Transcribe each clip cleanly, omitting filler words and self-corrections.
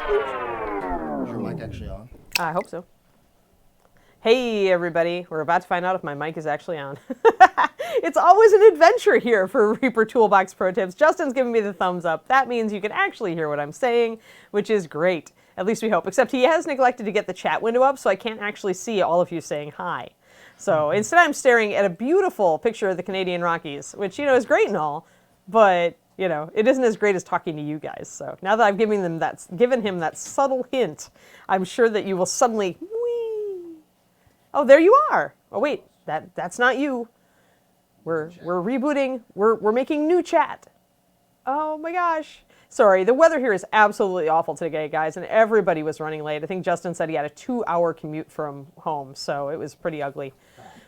Is your mic actually on? I hope so. Hey, everybody. We're about to find out if my mic is actually on. It's always an adventure here for Reaper Toolbox Pro Tips. Justin's giving me the thumbs up. That means you can actually hear what I'm saying, which is great. At least we hope. Except he has neglected to get the chat window up, so I can't actually see all of you saying hi. So instead I'm staring at a beautiful picture of the Canadian Rockies, which, you know, is great and all, but, you know, it isn't as great as talking to you guys. So now that I've given him that subtle hint, I'm sure that you will suddenly, whee! Oh, there you are. Oh, wait, that's not you. We're rebooting. We're making new chat. Oh my gosh. Sorry, the weather here is absolutely awful today, guys, and everybody was running late. I think Justin said he had a 2-hour commute from home, so it was pretty ugly.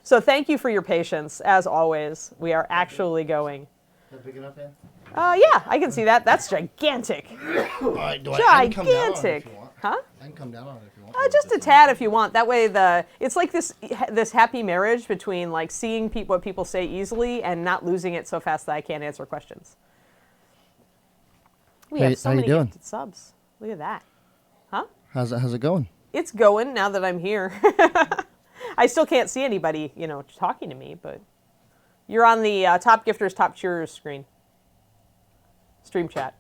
So thank you for your patience, as always. We are actually going. Is that big enough, Ann? Yeah, I can see that. That's gigantic. All right, I can come down on it Gigantic. if you want. Huh? I can come down on it if you want. Just a tad if you want. That way it's like this happy marriage between like seeing what people say easily and not losing it so fast that I can't answer questions. We have so many gifted subs. Look at that. Huh? How's it going? It's going now that I'm here. I still can't see anybody, you know, talking to me, but you're on the top gifters, top cheerers screen. Stream chat.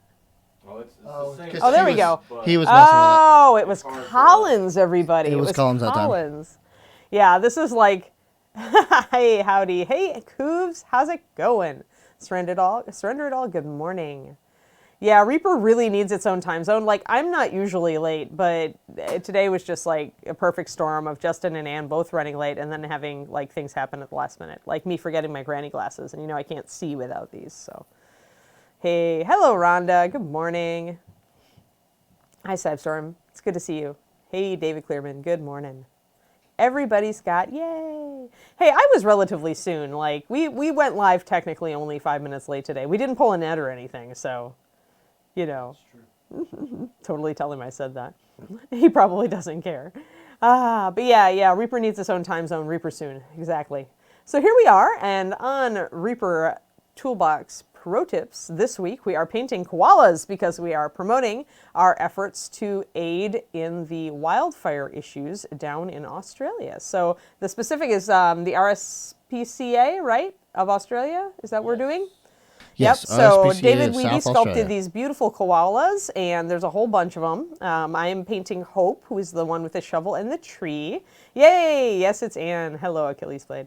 Well, it's the same. Oh, there we go. He was messing with Oh, it was Collins, everybody. It was Collins that time. Yeah, this is like, hey, howdy. Hey, Coobs, how's it going? Surrender it all, good morning. Yeah, Reaper really needs its own time zone. Like, I'm not usually late, but today was just like a perfect storm of Justin and Ann both running late and then having like things happen at the last minute. Like me forgetting my granny glasses, and you know I can't see without these, so. Hey, hello Rhonda, good morning. Hi Cypstorm, it's good to see you. Hey David Clearman, good morning. Everybody Scott, yay. Hey, I was relatively soon. Like, we went live technically only 5 minutes late today. We didn't pull a net or anything, so. You know, totally tell him I said that. He probably doesn't care. But yeah, Reaper needs its own time zone. Reaper soon, exactly. So here we are, and on Reaper Toolbox Pro Tips this week, we are painting koalas because we are promoting our efforts to aid in the wildfire issues down in Australia. So the specific is the RSPCA, right, of Australia? Is that what we're doing? Yes, yep, so RSPCA David is Weedy South sculpted Australia. these beautiful koalas, and there's a whole bunch of them. I am painting Hope, who is the one with the shovel and the tree. Yay! Yes, it's Anne. Hello, Achilles Blade.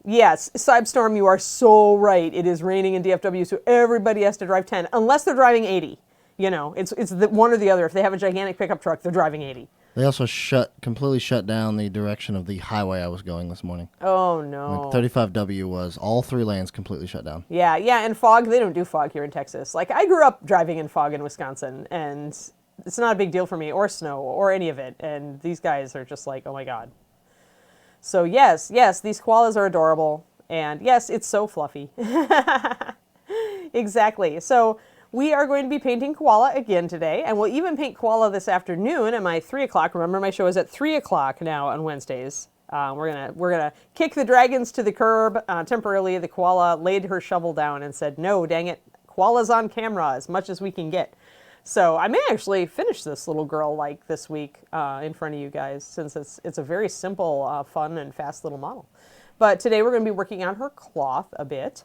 Yes, Cybstorm, you are so right. It is raining in DFW, so everybody has to drive 10, unless they're driving 80. You know, it's the one or the other. If they have a gigantic pickup truck, they're driving 80. They also completely shut down the direction of the highway I was going this morning. Oh, no. Like 35W was all 3 lanes completely shut down. Yeah, and fog, they don't do fog here in Texas. Like, I grew up driving in fog in Wisconsin, and it's not a big deal for me, or snow, or any of it. And these guys are just like, oh my God. So yes, these koalas are adorable. And yes, it's so fluffy. Exactly. So we are going to be painting koala again today, and we'll even paint koala this afternoon at my 3 o'clock. Remember, my show is at 3 o'clock now on Wednesdays. We're gonna kick the dragons to the curb temporarily. The koala laid her shovel down and said, "No, dang it, koala's on camera as much as we can get." So I may actually finish this little girl like this week in front of you guys, since it's a very simple, fun, and fast little model. But today we're going to be working on her cloth a bit.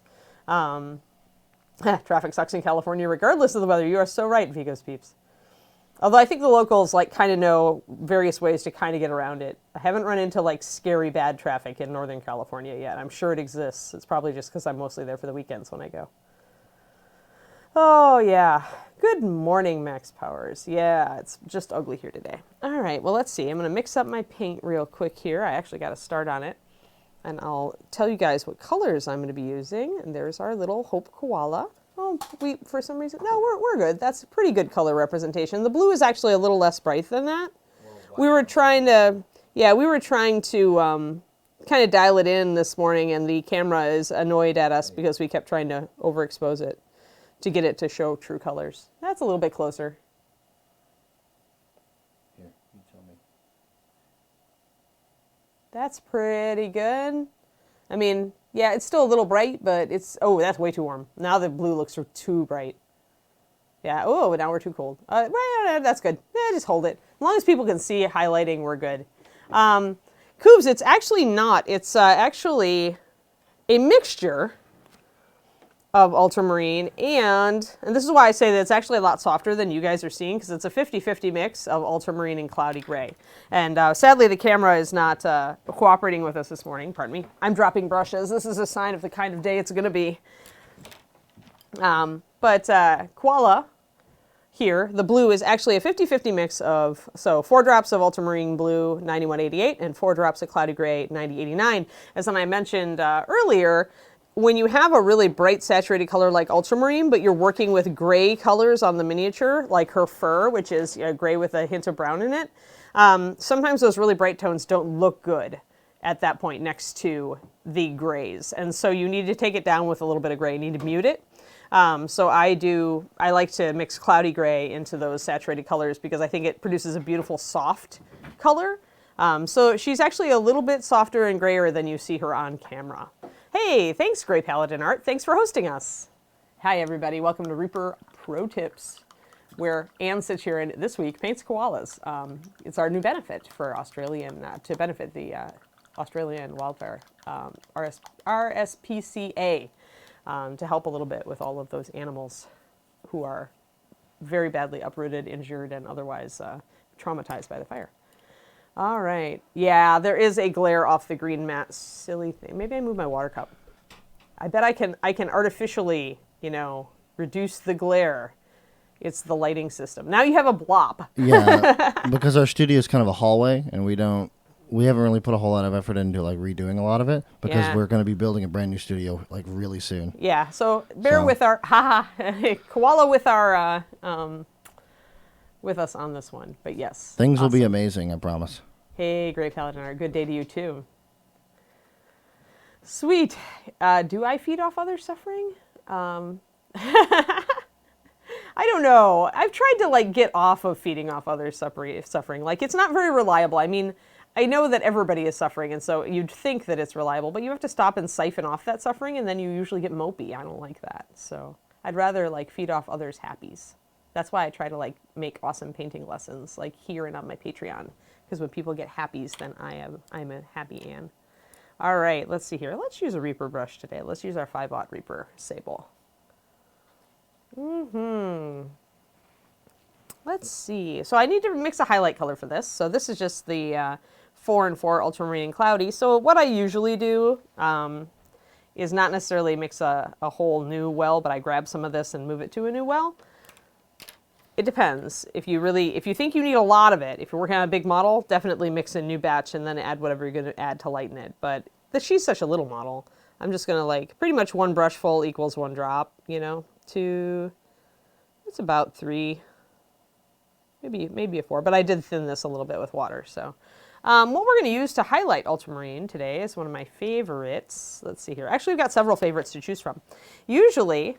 Traffic sucks in California regardless of the weather. You are so right, Vigos peeps. Although I think the locals like kind of know various ways to kind of get around it. I haven't run into like scary bad traffic in Northern California yet. I'm sure it exists. It's probably just because I'm mostly there for the weekends when I go. Oh yeah. Good morning, Max Powers. Yeah, it's just ugly here today. All right, well let's see. I'm going to mix up my paint real quick here. I actually got to start on it. And I'll tell you guys what colors I'm going to be using. And there's our little Hope Koala. Oh, for some reason, no, we're good. That's a pretty good color representation. The blue is actually a little less bright than that. We were trying to kind of dial it in this morning, and the camera is annoyed at us because we kept trying to overexpose it to get it to show true colors. That's a little bit closer. Here, you tell me. That's pretty good. I mean, yeah, it's still a little bright, but it's, oh, that's way too warm. Now the blue looks too bright. Yeah. Oh, now we're too cold. Well, that's good. Just hold it. As long as people can see it highlighting, we're good. Coobs, it's actually not. It's actually a mixture of ultramarine and this is why I say that it's actually a lot softer than you guys are seeing, because it's a 50-50 mix of ultramarine and cloudy gray. And sadly, the camera is not cooperating with us this morning. Pardon me. I'm dropping brushes. This is a sign of the kind of day it's going to be. Koala here, the blue is actually a 50-50 mix of, 4 drops of ultramarine blue, 9188, and 4 drops of cloudy gray, 9089. As I mentioned earlier, when you have a really bright saturated color like ultramarine, but you're working with gray colors on the miniature, like her fur, which is gray with a hint of brown in it, sometimes those really bright tones don't look good at that point next to the grays. And so you need to take it down with a little bit of gray. You need to mute it. So I like to mix cloudy gray into those saturated colors because I think it produces a beautiful soft color. So she's actually a little bit softer and grayer than you see her on camera. Hey, thanks, Gray Paladin Art. Thanks for hosting us. Hi, everybody. Welcome to Reaper Pro Tips, where Anne sits here and this week paints koalas. It's our new benefit for Australian, to benefit the Australian wildfire, RSPCA, to help a little bit with all of those animals who are very badly uprooted, injured, and otherwise traumatized by the fire. All right. Yeah, there is a glare off the green mat. Silly thing. Maybe I move my water cup. I bet I can artificially, reduce the glare. It's the lighting system. Now you have a blob. Yeah, because our studio is kind of a hallway, and we haven't really put a whole lot of effort into redoing a lot us we're going to be building a brand new studio really soon. Yeah. So bear with our koala with us on this one. But yes, things will be amazing. I promise. Hey, Gray Paladin Art. Good day to you too. Sweet. Do I feed off others' suffering? I don't know. I've tried to get off of feeding off others' suffering. It's not very reliable. I mean, I know that everybody is suffering, and so you'd think that it's reliable, but you have to stop and siphon off that suffering, and then you usually get mopey. I don't like that. So I'd rather feed off others' happies. That's why I try to make awesome painting lessons here and on my Patreon, because when people get happies, then I'm a happy Anne. All right, let's see here. Let's use a Reaper brush today. Let's use our 5-aught Reaper Sable. Let's see. So I need to mix a highlight color for this. So this is just the 4 and 4 ultramarine and cloudy. So what I usually do is not necessarily mix a whole new well, but I grab some of this and move it to a new well. It depends. If you think you need a lot of it, if you're working on a big model, definitely mix a new batch and then add whatever you're going to add to lighten it. But she's such a little model. I'm just going to pretty much 1 brush full equals 1 drop, it's about 3, maybe a 4, but I did thin this a little bit with water. So what we're going to use to highlight ultramarine today is one of my favorites. Let's see here. Actually, we've got several favorites to choose from. Usually,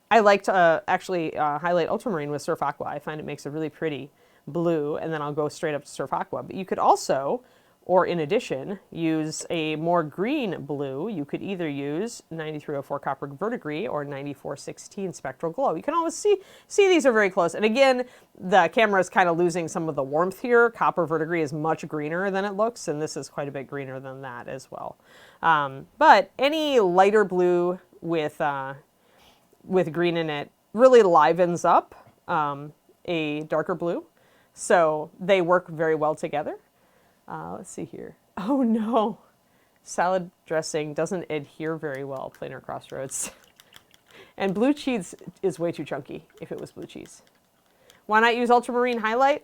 I like to highlight ultramarine with Surf Aqua. I find it makes a really pretty blue, and then I'll go straight up to Surf Aqua. But you could also, or in addition, use a more green blue. You could either use 9304 Copper Verdigris or 9416 Spectral Glow. You can always see these are very close. And again, the camera is kind of losing some of the warmth here. Copper Verdigris is much greener than it looks, and this is quite a bit greener than that as well. But any lighter blue with green in it really livens up a darker blue. So they work very well together. Let's see here. Oh no, salad dressing doesn't adhere very well, planar crossroads. And blue cheese is way too chunky if it was blue cheese. Why not use ultramarine highlight?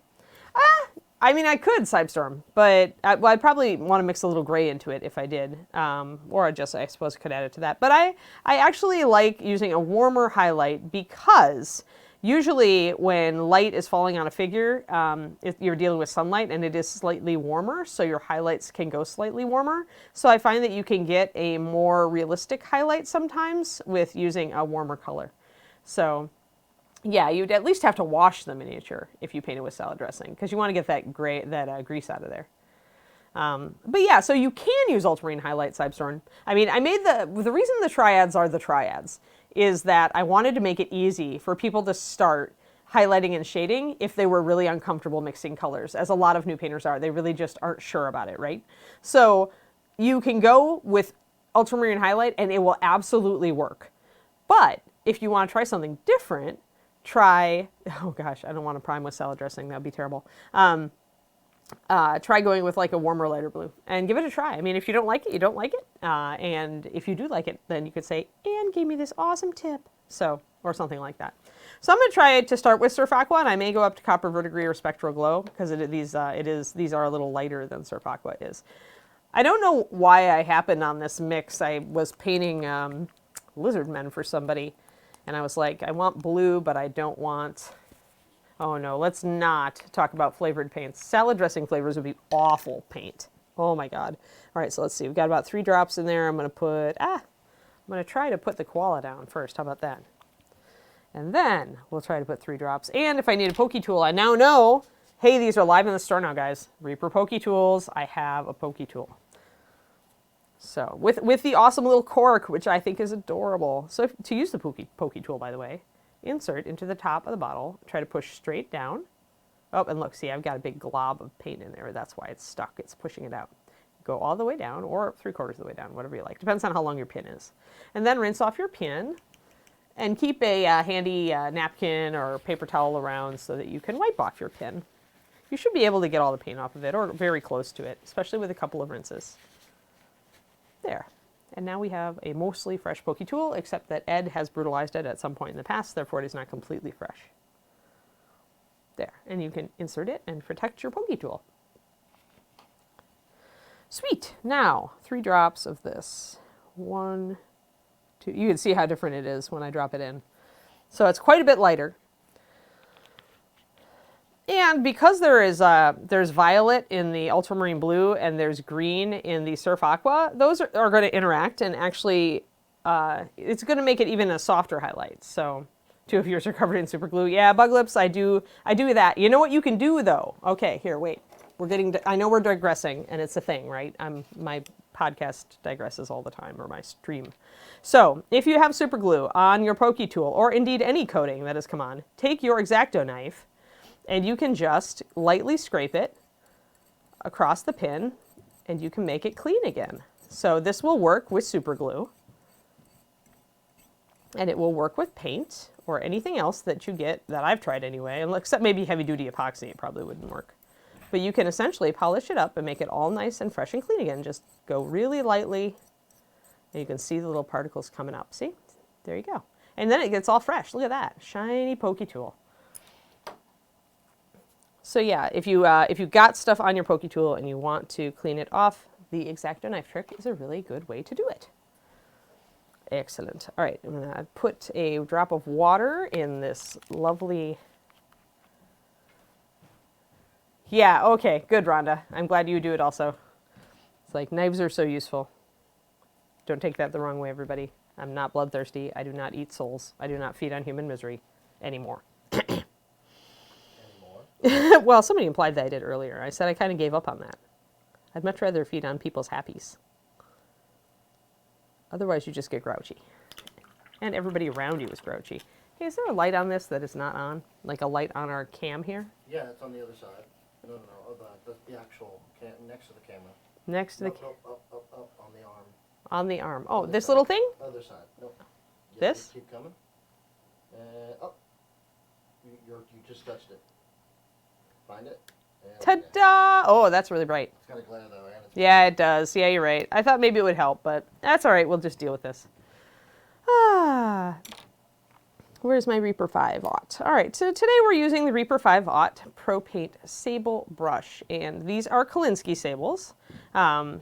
I mean, I could Sidestorm, but I'd probably want to mix a little gray into it if I did. Or I suppose, could add it to that. But I actually like using a warmer highlight because usually when light is falling on a figure, you're dealing with sunlight and it is slightly warmer, so your highlights can go slightly warmer. So I find that you can get a more realistic highlight sometimes with using a warmer color. So yeah, you'd at least have to wash the miniature if you paint it with salad dressing, because you want to get that grease out of there. But yeah, so you can use ultramarine highlight Sidestorm. I mean, I made the reason the triads are the triads is that I wanted to make it easy for people to start highlighting and shading if they were really uncomfortable mixing colors, as a lot of new painters are. They really just aren't sure about it, right? So you can go with ultramarine highlight and it will absolutely work. But if you want to try something different, try, oh gosh, I don't want to prime with salad dressing. That would be terrible. Try going with like a warmer, lighter blue and give it a try. I mean, if you don't like it, you don't like it. And if you do like it, then you could say, Anne gave me this awesome tip. So, or something like that. So I'm going to try to start with Surf Aqua, and I may go up to Copper Verdigris or Spectral Glow because these are a little lighter than Surf Aqua is. I don't know why I happened on this mix. I was painting lizard men for somebody, and I was like, I want blue, but I don't want... Oh no, let's not talk about flavored paints. Salad dressing flavors would be awful paint. Oh my God. All right, so let's see. We've got about 3 drops in there. I'm going to try to put the Koala down first. How about that? And then we'll try to put 3 drops. And if I need a pokey tool, I now know, hey, these are live in the store now, guys. Reaper Pokey Tools. I have a pokey tool. So with the awesome little cork, which I think is adorable. So to use the pokey tool, by the way, insert into the top of the bottle, try to push straight down. Oh, and look, see, I've got a big glob of paint in there. That's why it's stuck. It's pushing it out. Go all the way down or 3/4 of the way down, whatever you like. Depends on how long your pin is. And then rinse off your pin and keep a handy napkin or paper towel around so that you can wipe off your pin. You should be able to get all the paint off of it or very close to it, especially with a couple of rinses. There. And now we have a mostly fresh pokey tool, except that Ed has brutalized it at some point in the past, therefore it is not completely fresh. There. And you can insert it and protect your pokey tool. Sweet. Now, 3 drops of this. 1, 2. You can see how different it is when I drop it in. So it's quite a bit lighter. And because there's violet in the ultramarine blue and there's green in the Surf Aqua, those are going to interact, and actually it's going to make it even a softer highlight. So 2 of yours are covered in super glue. Yeah, bug lips, I do that. You know what you can do though? Okay, here, wait. I know we're digressing, and it's a thing, right? My podcast digresses all the time, or my stream. So if you have super glue on your pokey tool, or indeed any coating that has come on, take your X-Acto knife, and you can just lightly scrape it across the pin, and you can make it clean again. So this will work with super glue, and it will work with paint or anything else that you get, that I've tried anyway, except maybe heavy-duty epoxy. It probably wouldn't work. But you can essentially polish it up and make it all nice and fresh and clean again. Just go really lightly, and you can see the little particles coming up. See? There you go. And then it gets all fresh. Look at that. Shiny pokey tool. So yeah, if you got stuff on your pokey tool and you want to clean it off, the X-Acto knife trick is a really good way to do it. Excellent. All right, I'm going to put a drop of water in this lovely... Yeah, okay, good, Rhonda. I'm glad you do it also. It's like, knives are so useful. Don't take that the wrong way, everybody. I'm not bloodthirsty. I do not eat souls. I do not feed on human misery anymore. Well, somebody implied that I did earlier. I said I kind of gave up on that. I'd much rather feed on people's happies. Otherwise, you just get grouchy. And everybody around you is grouchy. Hey, is there a light on this that is not on? Like a light on our cam here? Yeah, it's on the other side. No, the actual next to the camera. Next to the up on the arm. On the arm. Oh, this little thing? Other side. Nope. This? Keep coming. Up. You just touched it. Find it. Ta-da! Oh, that's really bright. It's kind of glare though, right? Yeah, it does. Yeah, you're right. I thought maybe it would help, but that's all right. We'll just deal with this. Where's my Reaper 5 Aught? All right, so today we're using the Reaper 5 Aught Pro Paint Sable Brush, and these are Kolinsky sables. And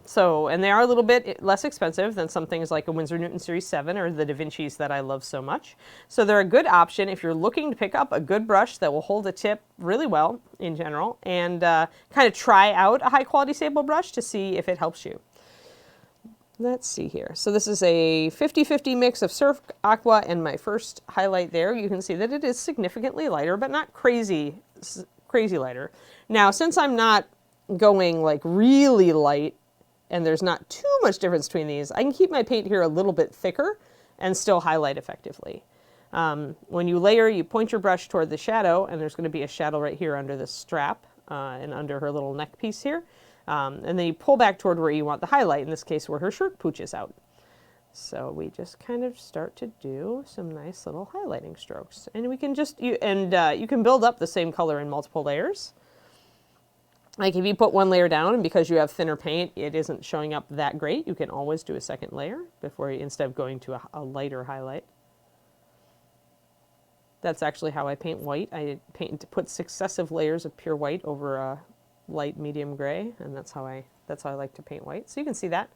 they are a little bit less expensive than some things like a Winsor Newton Series 7 or the Da Vinci's that I love so much. So they're a good option if you're looking to pick up a good brush that will hold a tip really well in general, and kind of try out a high quality sable brush to see if it helps you. Let's see here. So this is a 50-50 mix of Surf Aqua, and my first highlight there, you can see that it is significantly lighter, but not crazy lighter. Now, since I'm not going like really light, and there's not too much difference between these, I can keep my paint here a little bit thicker and still highlight effectively. When you layer, you point your brush toward the shadow, and there's going to be a shadow right here under the strap and under her little neck piece here. And then you pull back toward where you want the highlight, in this case where her shirt pooches out. So we just kind of start to do some nice little highlighting strokes. And we can just, you can build up the same color in multiple layers. Like if you put one layer down and because you have thinner paint, it isn't showing up that great, you can always do a second layer instead of going to a lighter highlight. That's actually how I paint white. I put successive layers of pure white over a light medium gray, and that's how I like to paint white. So you can see that.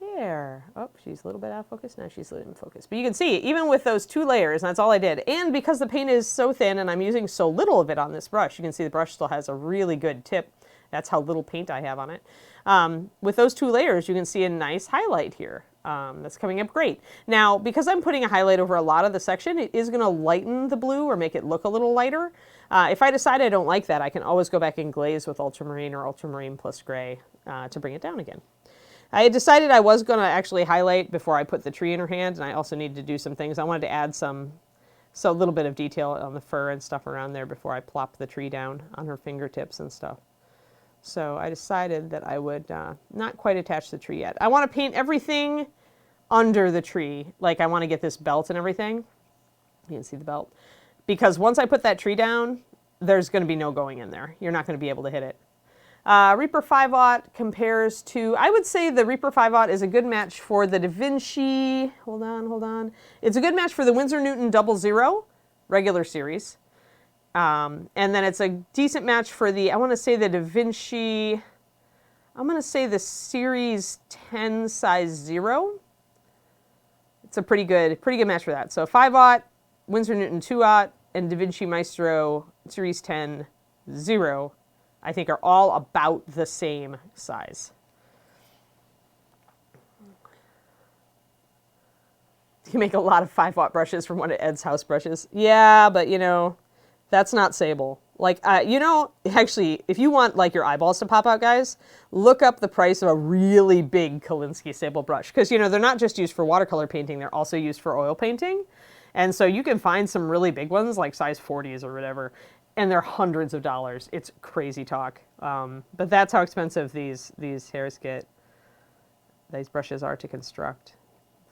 There. Oh, she's a little bit out of focus. Now she's in focus. But you can see, even with those 2 layers, and that's all I did. And because the paint is so thin and I'm using so little of it on this brush, you can see the brush still has a really good tip. That's how little paint I have on it. With those 2 layers, you can see a nice highlight here. That's coming up great. Now, because I'm putting a highlight over a lot of the section, it is going to lighten the blue or make it look a little lighter. If I decide I don't like that, I can always go back and glaze with ultramarine or ultramarine plus gray to bring it down again. I had decided I was going to actually highlight before I put the tree in her hand, and I also needed to do some things. I wanted to add a little bit of detail on the fur and stuff around there before I plop the tree down on her fingertips and stuff. So I decided that I would not quite attach the tree yet. I want to paint everything under the tree. Like I want to get this belt and everything. You can see the belt. Because once I put that tree down, there's going to be no going in there. You're not going to be able to hit it. Reaper 5/0 compares to, I would say the Reaper 5/0 is a good match for the Da Vinci, hold on. It's a good match for the Winsor Newton 00 regular series. And then it's a decent match for the, I want to say the Da Vinci, I'm going to say the Series 10 size 0. It's a pretty good match for that. So 5/0, Winsor Newton 2/0, and Da Vinci Maestro Series 10 0. I think are all about the same size. You make a lot of 5/0 brushes from one of Ed's house brushes. Yeah, but you know, that's not Sable. Like, actually, if you want like your eyeballs to pop out, guys, look up the price of a really big Kolinsky Sable brush. Because, they're not just used for watercolor painting, they're also used for oil painting. And so you can find some really big ones, like size 40s or whatever, and they're hundreds of dollars. It's crazy talk. But that's how expensive these brushes are to construct.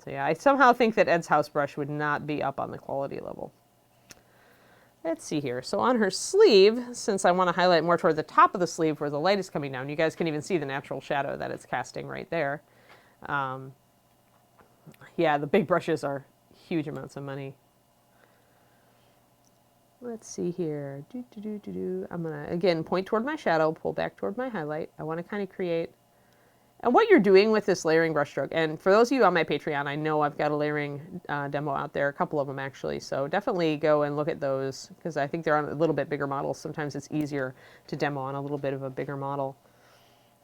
So yeah, I somehow think that Ed's house brush would not be up on the quality level. Let's see here. So on her sleeve, since I want to highlight more toward the top of the sleeve where the light is coming down, you guys can even see the natural shadow that it's casting right there. Yeah, the big brushes are huge amounts of money. Let's see here. I'm going to, again, point toward my shadow, pull back toward my highlight. I want to kind of create, and what you're doing with this layering brushstroke, and for those of you on my Patreon, I know I've got a layering demo out there, a couple of them actually, so definitely go and look at those, because I think they're on a little bit bigger models. Sometimes it's easier to demo on a little bit of a bigger model.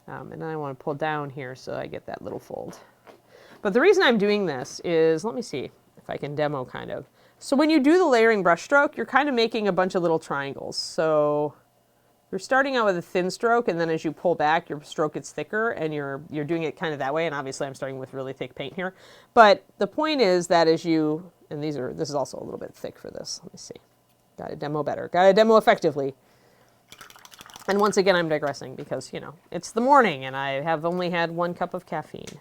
And then I want to pull down here so I get that little fold. But the reason I'm doing this is, let me see if I can demo kind of. So when you do the layering brushstroke, you're kind of making a bunch of little triangles. So you're starting out with a thin stroke, and then as you pull back, your stroke gets thicker, and you're doing it kind of that way. And obviously, I'm starting with really thick paint here. But the point is that as you, and this is also a little bit thick for this. Let me see. Got to demo better. Got to demo effectively. And once again, I'm digressing because, it's the morning, and I have only had 1 cup of caffeine.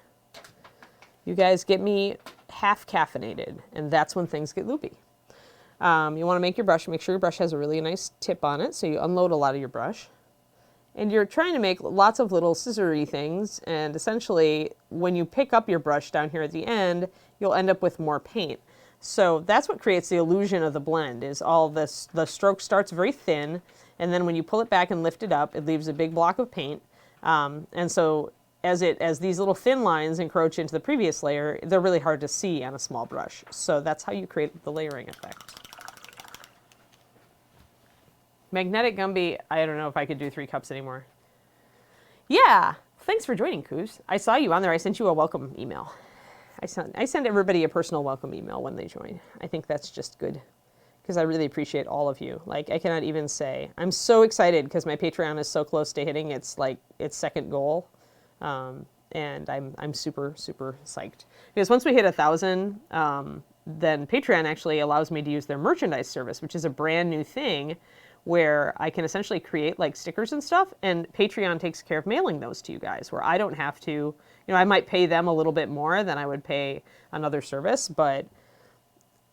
You guys get me half caffeinated, and that's when things get loopy. You want to make your brush, make sure your brush has a really nice tip on it, so you unload a lot of your brush. And you're trying to make lots of little scissory things, and essentially, when you pick up your brush down here at the end, you'll end up with more paint. So that's what creates the illusion of the blend, is all this, the stroke starts very thin, and then when you pull it back and lift it up, it leaves a big block of paint. And so as these little thin lines encroach into the previous layer, they're really hard to see on a small brush. So that's how you create the layering effect. Magnetic Gumby, I don't know if I could do 3 cups anymore. Yeah, thanks for joining, Coos. I saw you on there. I sent you a welcome email. I send everybody a personal welcome email when they join. I think that's just good, because I really appreciate all of you. Like, I cannot even say. I'm so excited because my Patreon is so close to hitting its second goal. And and I'm super, super psyched. Because once we hit 1,000, then Patreon actually allows me to use their merchandise service, which is a brand new thing where I can essentially create like stickers and stuff, and Patreon takes care of mailing those to you guys, where I don't have to, you know, I might pay them a little bit more than I would pay another service, but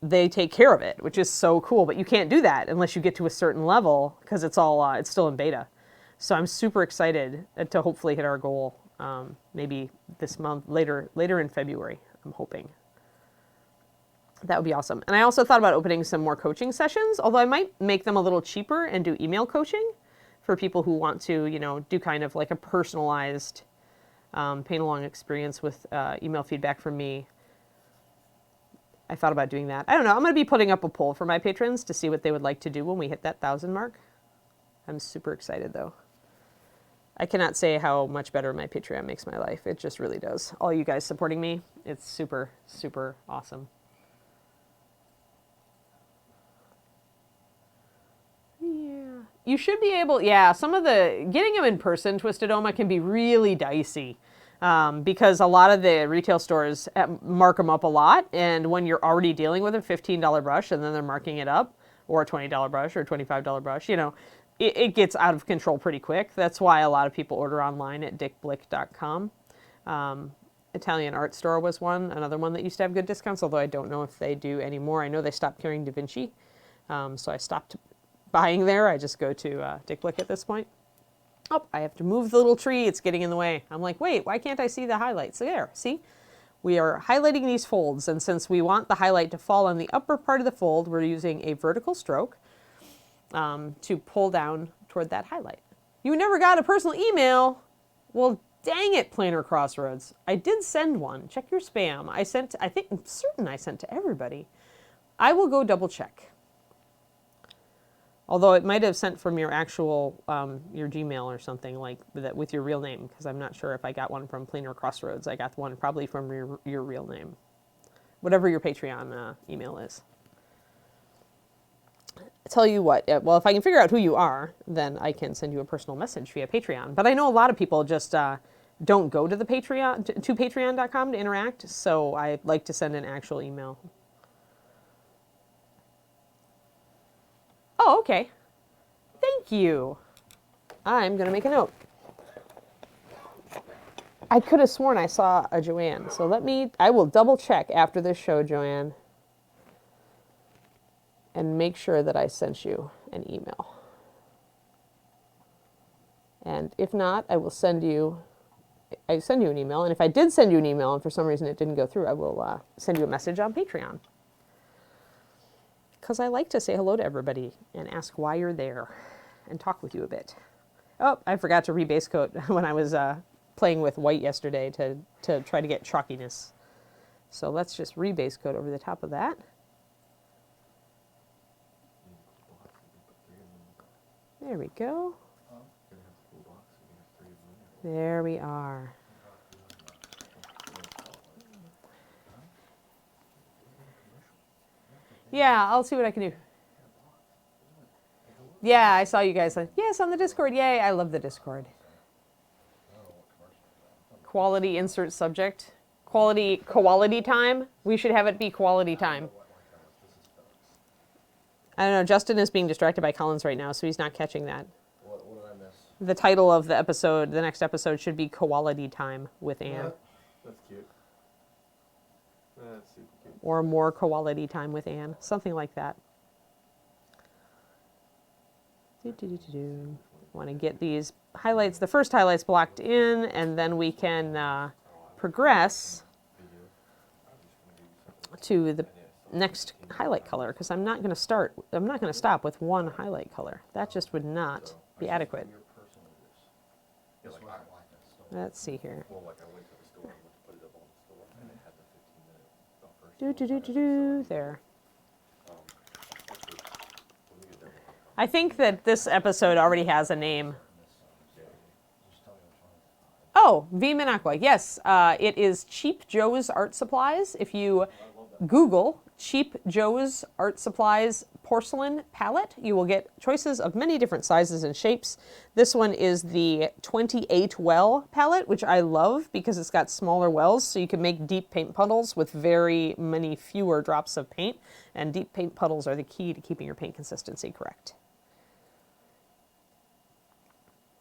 they take care of it, which is so cool. But you can't do that unless you get to a certain level, because it's all it's still in beta. So I'm super excited to hopefully hit our goal, maybe this month, later in February, I'm hoping. That would be awesome. And I also thought about opening some more coaching sessions, although I might make them a little cheaper and do email coaching for people who want to, you know, do kind of like a personalized paint along experience with email feedback from me. I thought about doing that. I don't know. I'm going to be putting up a poll for my patrons to see what they would like to do when we hit that 1,000 mark. I'm super excited though. I cannot say how much better my Patreon makes my life. It just really does. All you guys supporting me, it's super, super awesome. Yeah. You should be able, yeah, some of the, getting them in person, Twisted Oma, can be really dicey. Because a lot of the retail stores mark them up a lot, and when you're already dealing with a $15 brush and then they're marking it up, or a $20 brush or a $25 brush, you know, it gets out of control pretty quick. That's why a lot of people order online at dickblick.com. Italian Art Store was another one that used to have good discounts, although I don't know if they do anymore. I know they stopped carrying Da Vinci, so I stopped buying there. I just go to Dick Blick at this point. Oh, I have to move the little tree. It's getting in the way. I'm like, wait, why can't I see the highlights? There, see? We are highlighting these folds, and since we want the highlight to fall on the upper part of the fold, we're using a vertical stroke to pull down toward that highlight. You never got a personal email? Well, dang it, Planner Crossroads. I did send one. Check your spam. I'm certain I sent to everybody. I will go double check. Although it might have sent from your actual, your Gmail or something like that with your real name, because I'm not sure if I got one from Plainer Crossroads. I got one probably from your real name. Whatever your Patreon email is. I'll tell you what, well, if I can figure out who you are, then I can send you a personal message via Patreon. But I know a lot of people just don't go to the Patreon, to patreon.com to interact, so I like to send an actual email. Oh, okay. Thank you. I'm going to make a note. I could have sworn I saw a Joanne, so I will double check after this show, Joanne, and make sure that I sent you an email. And if not, I send you an email, and if I did send you an email and for some reason it didn't go through, I will send you a message on Patreon. Because I like to say hello to everybody and ask why you're there and talk with you a bit. Oh, I forgot to rebase coat when I was playing with white yesterday to try to get chalkiness. So let's just rebase coat over the top of that. There we go. There we are. Yeah, I'll see what I can do. Yeah, I saw you guys. Yes, on the Discord. Yay, I love the Discord. Quality insert subject. Quality time. We should have it be quality time. I don't know. Justin is being distracted by Collins right now, so he's not catching that. What did I miss? The title of the episode, the next episode, should be Quality Time with Anne. Yeah, that's cute. That's super cute. Or More Quality Time with Anne. Something like that. Want to get these highlights, the first highlights blocked in, and then we can progress to the next highlight color, because I'm not going to stop with one highlight color. That just would not be adequate. Let's see here. There. I think that this episode already has a name. Oh, V Minacqua. Yes, it is Cheap Joe's Art Supplies. If you Google Cheap Joe's Art Supplies porcelain palette. You will get choices of many different sizes and shapes. This one is the 28 well palette, which I love because it's got smaller wells, so you can make deep paint puddles with very many fewer drops of paint. And deep paint puddles are the key to keeping your paint consistency correct.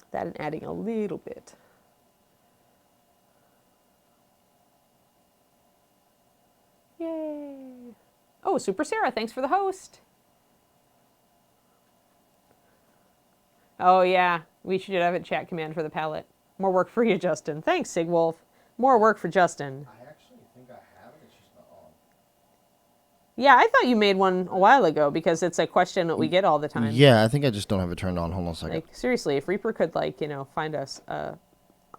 That and adding a little bit. Yay! Oh, Super Sarah, thanks for the host. Oh yeah, we should have a chat command for the palette. More work for you, Justin. Thanks, Sigwolf. More work for Justin. I actually think I have it. It's just not on. Yeah, I thought you made one a while ago because it's a question that we get all the time. Yeah, I think I just don't have it turned on. Hold on a second. Like, seriously, if Reaper could, like, find us a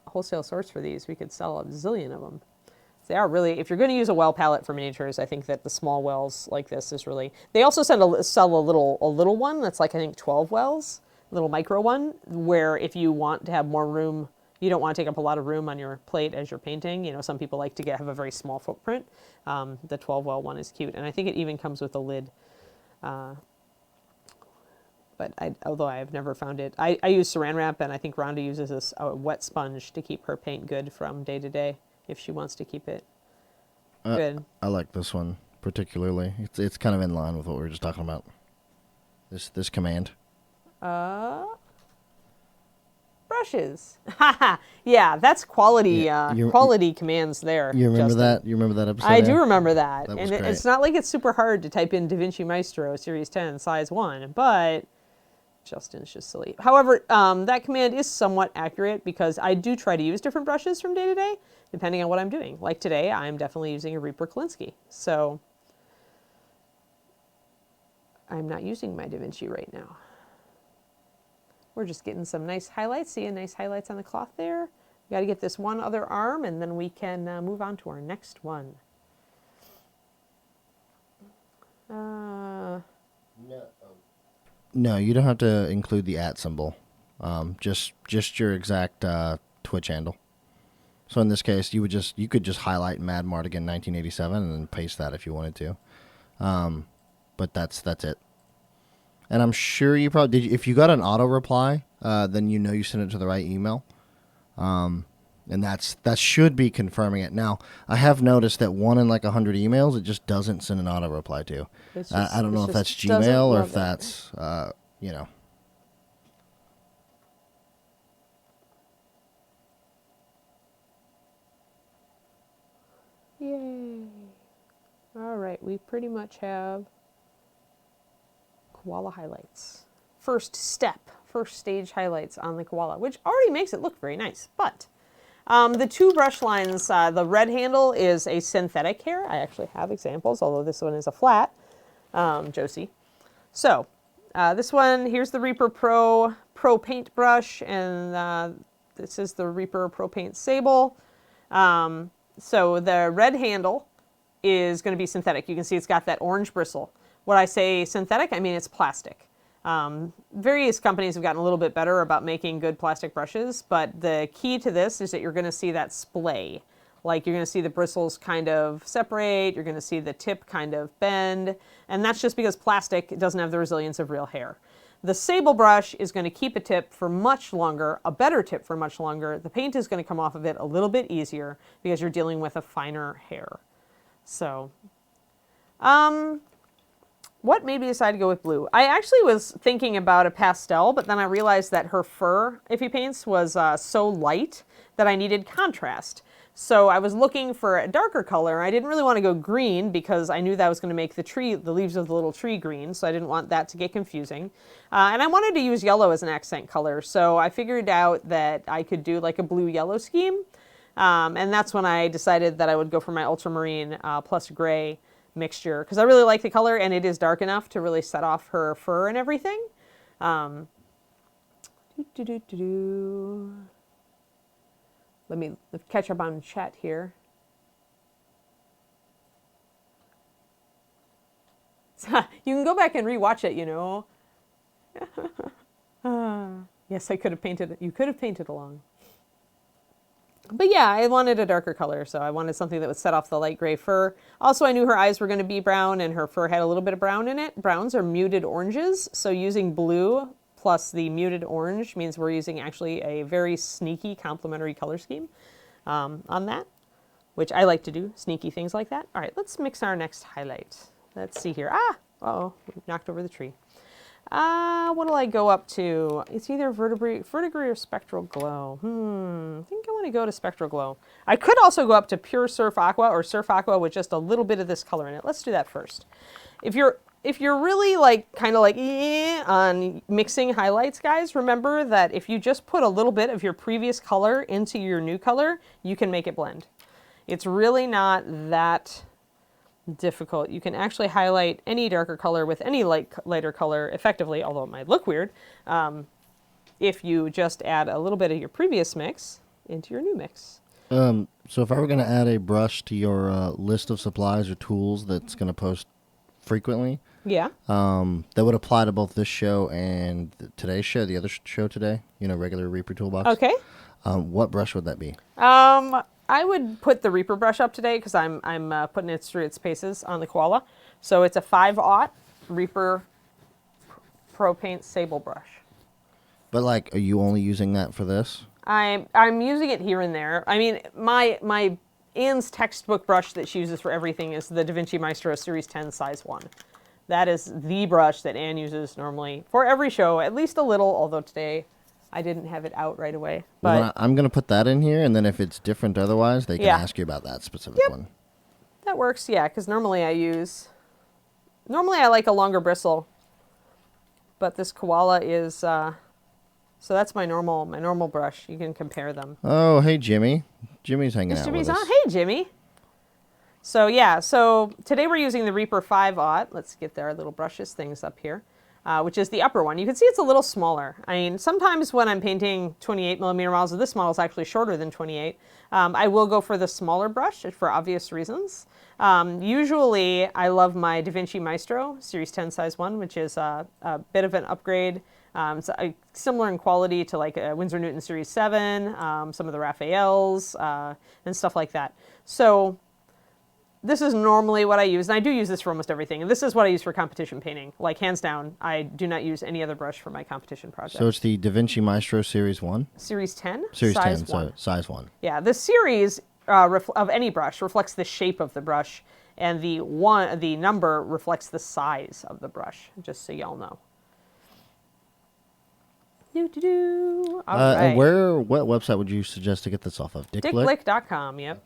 wholesale source for these, we could sell a zillion of them. They are really, if you're going to use a well palette for miniatures, I think that the small wells like this is really, they also sell a little one that's like, I think 12 wells, a little micro one, where if you want to have more room, you don't want to take up a lot of room on your plate as you're painting. Some people like to have a very small footprint. The 12 well one is cute, and I think it even comes with a lid. But although I have never found it, I use saran wrap, and I think Rhonda uses a wet sponge to keep her paint good from day to day, if she wants to keep it good. I like this one particularly. It's kind of in line with what we were just talking about. This command. Brushes. Yeah, that's quality. Quality commands there. You remember Justin. that? You remember that episode? I do remember that. That And was great. it's not like it's super hard to type in DaVinci Maestro Series 10 size 1, but Justin's just silly. However, that command is somewhat accurate because I do try to use different brushes from day to day, depending on what I'm doing. Like today, I'm definitely using a Reaper Klinsky. So I'm not using my DaVinci right now. We're just getting some nice highlights. See, nice highlights on the cloth there. We got to get this one other arm, and then we can move on to our next one. No, you don't have to include the @ symbol. Just your exact Twitch handle. So in this case, you could just highlight Mad Mardigan 1987 and then paste that if you wanted to. But that's it. And I'm sure you probably did. If you got an auto reply, then you sent it to the right email. And that should be confirming it. Now, I have noticed that 1 in like 100 emails, it just doesn't send an auto reply to. I don't know if that's Gmail or if that's, Yay. All right, we pretty much have Koala highlights. First stage highlights on the Koala, which already makes it look very nice. But the two brush lines, the red handle is a synthetic hair. I actually have examples, although this one is a flat, Josie. So this one, here's the Reaper Pro Paint brush, and this is the Reaper Pro Paint Sable. So the red handle is going to be synthetic. You can see it's got that orange bristle. When I say synthetic, I mean it's plastic. Various companies have gotten a little bit better about making good plastic brushes, but the key to this is that you're going to see that splay. Like you're going to see the bristles kind of separate, you're going to see the tip kind of bend, and that's just because plastic doesn't have the resilience of real hair. The sable brush is going to keep a tip for much longer, a better tip for much longer. The paint is going to come off of it a little bit easier because you're dealing with a finer hair. So, what made me decide to go with blue? I actually was thinking about a pastel, but then I realized that her fur, if he paints, was so light that I needed contrast. So I was looking for a darker color. I didn't really want to go green because I knew that was going to make the leaves of the little tree green, so I didn't want that to get confusing. And I wanted to use yellow as an accent color, so I figured out that I could do like a blue-yellow scheme. And that's when I decided that I would go for my ultramarine plus gray mixture, because I really like the color and it is dark enough to really set off her fur and everything. Let me catch up on chat here. You can go back and rewatch it, you know. Yes, I could have painted it. You could have painted along. But yeah, I wanted a darker color, so I wanted something that would set off the light gray fur. Also, I knew her eyes were going to be brown and her fur had a little bit of brown in it. Browns are muted oranges, so using blue plus the muted orange means we're using actually a very sneaky complementary color scheme on that, which I like to do, sneaky things like that. All right, let's mix our next highlight. Let's see here. Uh-oh, we knocked over the tree. What'll I go up to? It's either verdigris or spectral glow. I think I want to go to spectral glow. I could also go up to pure surf aqua or surf aqua with just a little bit of this color in it. Let's do that first. If you're really like kind of like on mixing highlights, guys, remember that if you just put a little bit of your previous color into your new color, you can make it blend. It's really not that difficult. You can actually highlight any darker color with any lighter color effectively, although it might look weird, if you just add a little bit of your previous mix into your new mix. So if I were going to add a brush to your list of supplies or tools that's going to post frequently, Yeah. that would apply to both this show and today's show, the other show today, regular Reaper Toolbox. Okay. What brush would that be? I would put the Reaper brush up today because I'm putting it through its paces on the Koala. So it's a 5/0 Reaper Pro Paint Sable brush. But are you only using that for this? I'm using it here and there. I mean, my Anne's textbook brush that she uses for everything is the Da Vinci Maestro Series 10 size 1. That is the brush that Anne uses normally for every show, at least a little, although today I didn't have it out right away. But Well, I'm going to put that in here, and then if it's different otherwise, they can ask you about that specific one. that works, yeah, because normally I like a longer bristle, but this Koala is, so that's my normal brush. You can compare them. Oh, hey, Jimmy. Jimmy's hanging out Jimmy's with on. us. Hey, Jimmy. So today we're using the Reaper 5/0. Let's get our little brushes things up here, which is the upper one. You can see it's a little smaller. I mean, sometimes when I'm painting 28 millimeter models, this model is actually shorter than 28. I will go for the smaller brush for obvious reasons. Usually, I love my Da Vinci Maestro Series 10 size 1, which is a bit of an upgrade. It's similar in quality to like a Winsor Newton Series 7, some of the Raphaels, and stuff like that. So this is normally what I use, and I do use this for almost everything. And this is what I use for competition painting. Like, hands down, I do not use any other brush for my competition project. So it's the Da Vinci Maestro Series 1? Series 10? Series size 10, 1. so size 1. Yeah, the series of any brush reflects the shape of the brush, and the number reflects the size of the brush, just so y'all know. All right. And what website would you suggest to get this off of? DickBlick.com, yep.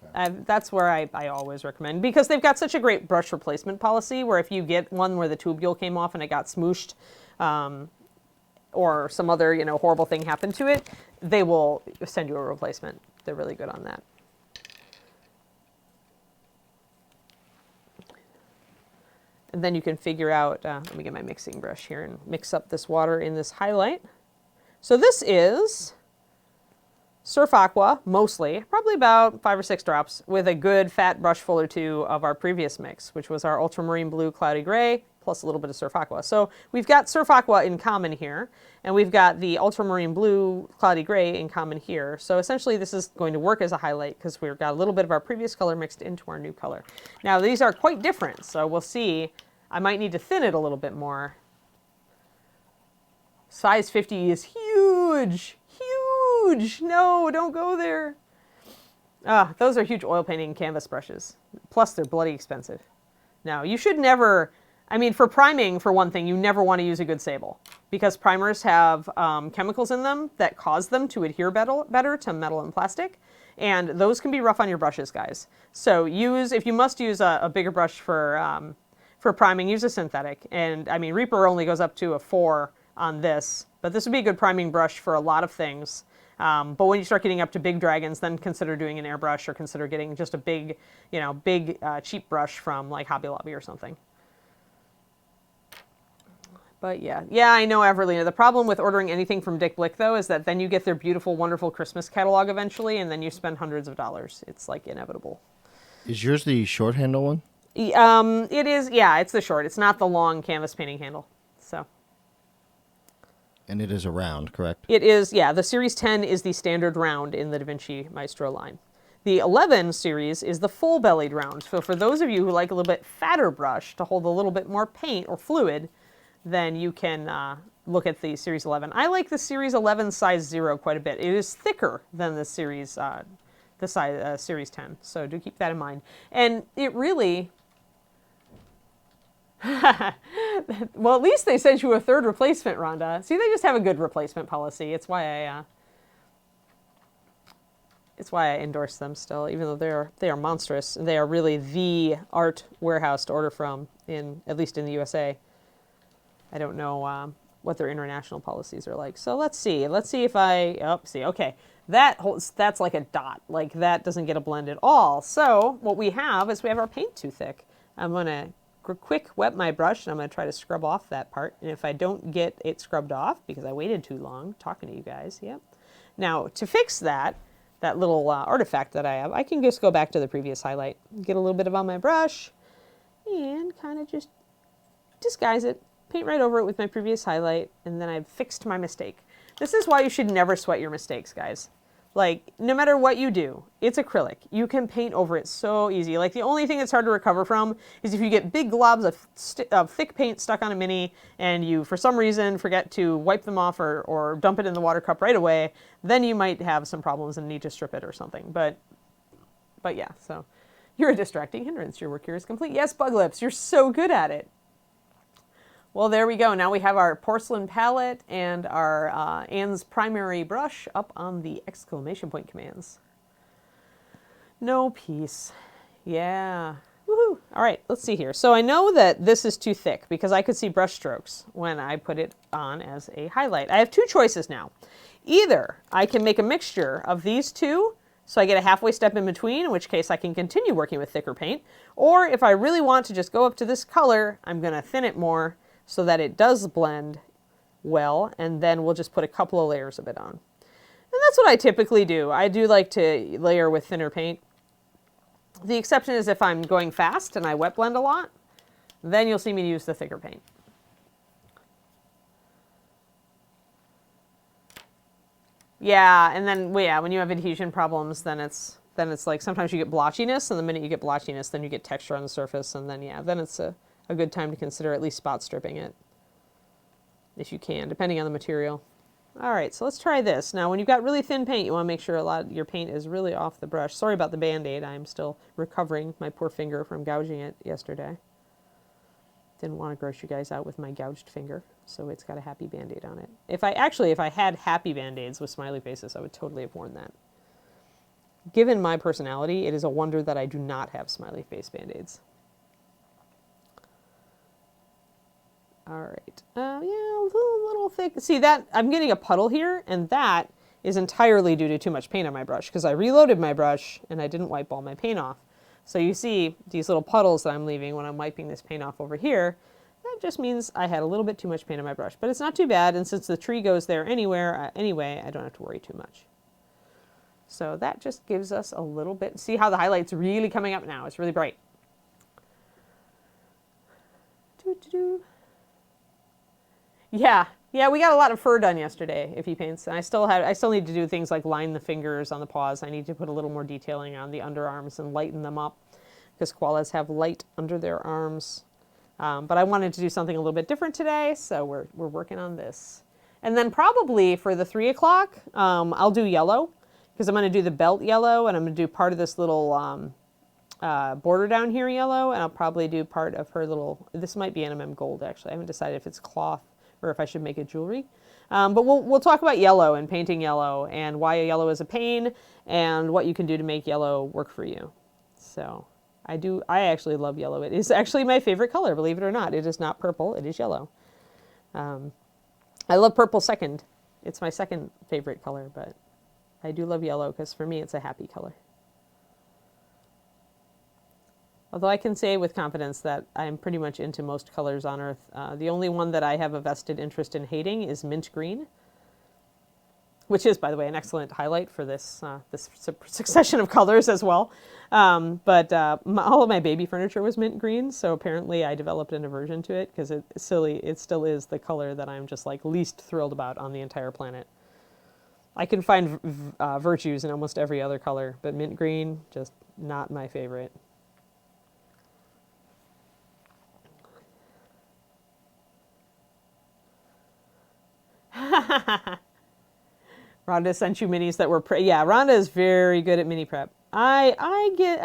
That's where I always recommend, because they've got such a great brush replacement policy where if you get one where the tubule came off and it got smooshed, or some other horrible thing happened to it, they will send you a replacement. They're really good on that. And then you can figure out, let me get my mixing brush here and mix up this water in this highlight. So this is Surf Aqua, mostly, probably about 5 or 6 drops, with a good fat brushful or two of our previous mix, which was our ultramarine blue cloudy gray, plus a little bit of Surf Aqua. So we've got Surf Aqua in common here, and we've got the ultramarine blue cloudy gray in common here. So essentially this is going to work as a highlight because we've got a little bit of our previous color mixed into our new color. Now these are quite different, so we'll see. I might need to thin it a little bit more. Size 50 is huge, huge. No, don't go there. Those are huge oil painting canvas brushes. Plus they're bloody expensive. Now you should never, for priming, for one thing, you never want to use a good sable because primers have chemicals in them that cause them to adhere better to metal and plastic. And those can be rough on your brushes, guys. So if you must use a bigger brush for priming, use a synthetic. And Reaper only goes up to a 4 on this, but this would be a good priming brush for a lot of things. But when you start getting up to big dragons, then consider doing an airbrush or consider getting just a big cheap brush from like Hobby Lobby or something. But yeah, I know, Everlina. The problem with ordering anything from Dick Blick, though, is that then you get their beautiful, wonderful Christmas catalog eventually, and then you spend hundreds of dollars. It's like inevitable. Is yours the short handle one? It is, yeah, it's the short. It's not the long canvas painting handle. So. And it is a round, correct? It is, yeah, the Series 10 is the standard round in the DaVinci Maestro line. The 11 series is the full-bellied round. So for those of you who like a little bit fatter brush to hold a little bit more paint or fluid, then you can look at the Series 11. I like the Series 11 size 0 quite a bit. It is thicker than the Series Series 10, so do keep that in mind. And it really... Well, at least they sent you a third replacement, Rhonda. See, they just have a good replacement policy. It's why I endorse them still, even though they are monstrous. They are really the art warehouse to order from, at least in the USA. I don't know what their international policies are like. So let's see. Let's see if okay. That's like a dot. Like that doesn't get a blend at all. So what we have is we have our paint too thick. I'm going to quick wet my brush and I'm going to try to scrub off that part. And if I don't get it scrubbed off because I waited too long talking to you guys, yep. Now to fix that little artifact that I have, I can just go back to the previous highlight, get a little bit of on my brush and kind of just disguise it, paint right over it with my previous highlight, and then I've fixed my mistake. This is why you should never sweat your mistakes, guys. Like, no matter what you do, it's acrylic. You can paint over it so easy. Like, the only thing that's hard to recover from is if you get big globs of thick paint stuck on a Mini and you, for some reason, forget to wipe them off or dump it in the water cup right away, then you might have some problems and need to strip it or something. But yeah, so you're a distracting hindrance. Your work here is complete. Yes, Bug Lips, you're so good at it. Well, there we go. Now we have our porcelain palette and our Anne's primary brush up on the exclamation point commands. No peace. Yeah. Woohoo. All right, let's see here. So I know that this is too thick because I could see brush strokes when I put it on as a highlight. I have two choices now. Either I can make a mixture of these two, so I get a halfway step in between, in which case I can continue working with thicker paint. Or if I really want to just go up to this color, I'm going to thin it more so that it does blend well, and then we'll just put a couple of layers of it on. And that's what I typically do. I do like to layer with thinner paint. The exception is if I'm going fast and I wet blend a lot, then you'll see me use the thicker paint. Yeah, and then when you have adhesion problems, then it's like sometimes you get blotchiness, and the minute you get blotchiness, then you get texture on the surface, and then then it's a good time to consider at least spot stripping it, if you can, depending on the material. All right, so let's try this. Now, when you've got really thin paint, you want to make sure a lot of your paint is really off the brush. Sorry about the Band-Aid. I'm still recovering my poor finger from gouging it yesterday. Didn't want to gross you guys out with my gouged finger, so it's got a happy Band-Aid on it. If I had happy Band-Aids with smiley faces, I would totally have worn that. Given my personality, it is a wonder that I do not have smiley face Band-Aids. All right. Yeah, a little thick. See that? I'm getting a puddle here, and that is entirely due to too much paint on my brush because I reloaded my brush and I didn't wipe all my paint off. So you see these little puddles that I'm leaving when I'm wiping this paint off over here. That just means I had a little bit too much paint on my brush, but it's not too bad. And since the tree goes there anyway, I don't have to worry too much. So that just gives us a little bit. See how the highlight's really coming up now? It's really bright. Yeah, we got a lot of fur done yesterday, if he paints. And I still need to do things like line the fingers on the paws. I need to put a little more detailing on the underarms and lighten them up because koalas have light under their arms. But I wanted to do something a little bit different today, so we're working on this. And then probably for the 3 o'clock, I'll do yellow because I'm going to do the belt yellow, and I'm going to do part of this little border down here yellow, and I'll probably do part of her little, this might be NMM gold actually. I haven't decided if it's cloth or if I should make it jewelry. But we'll talk about yellow and painting yellow and why yellow is a pain and what you can do to make yellow work for you. So I actually love yellow. It is actually my favorite color, believe it or not. It is not purple, it is yellow. I love purple second. It's my second favorite color, but I do love yellow because for me it's a happy color. Although I can say with confidence that I'm pretty much into most colors on Earth. The only one that I have a vested interest in hating is mint green. which is, by the way, an excellent highlight for this succession of colors as well. But all of my baby furniture was mint green, so apparently I developed an aversion to it because it still is the color that I'm just like least thrilled about on the entire planet. I can find virtues in almost every other color, but mint green, just not my favorite. Rhonda sent you minis that were yeah, Rhonda is very good at mini prep. I get,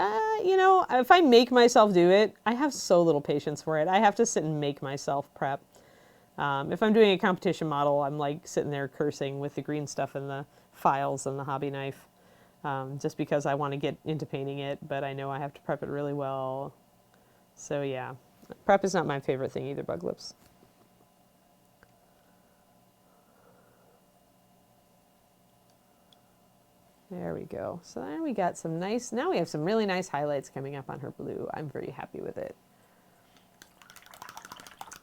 you know, if I make myself do it, I have so little patience for it. I have to sit and make myself prep. If I'm doing a competition model, I'm like sitting there cursing with the green stuff and the files and the hobby knife, just because I want to get into painting it, but I know I have to prep it really well. So yeah, prep is not my favorite thing either, Bug Lips. There we go. So then we got some nice, now we have some really nice highlights coming up on her blue. I'm very happy with it.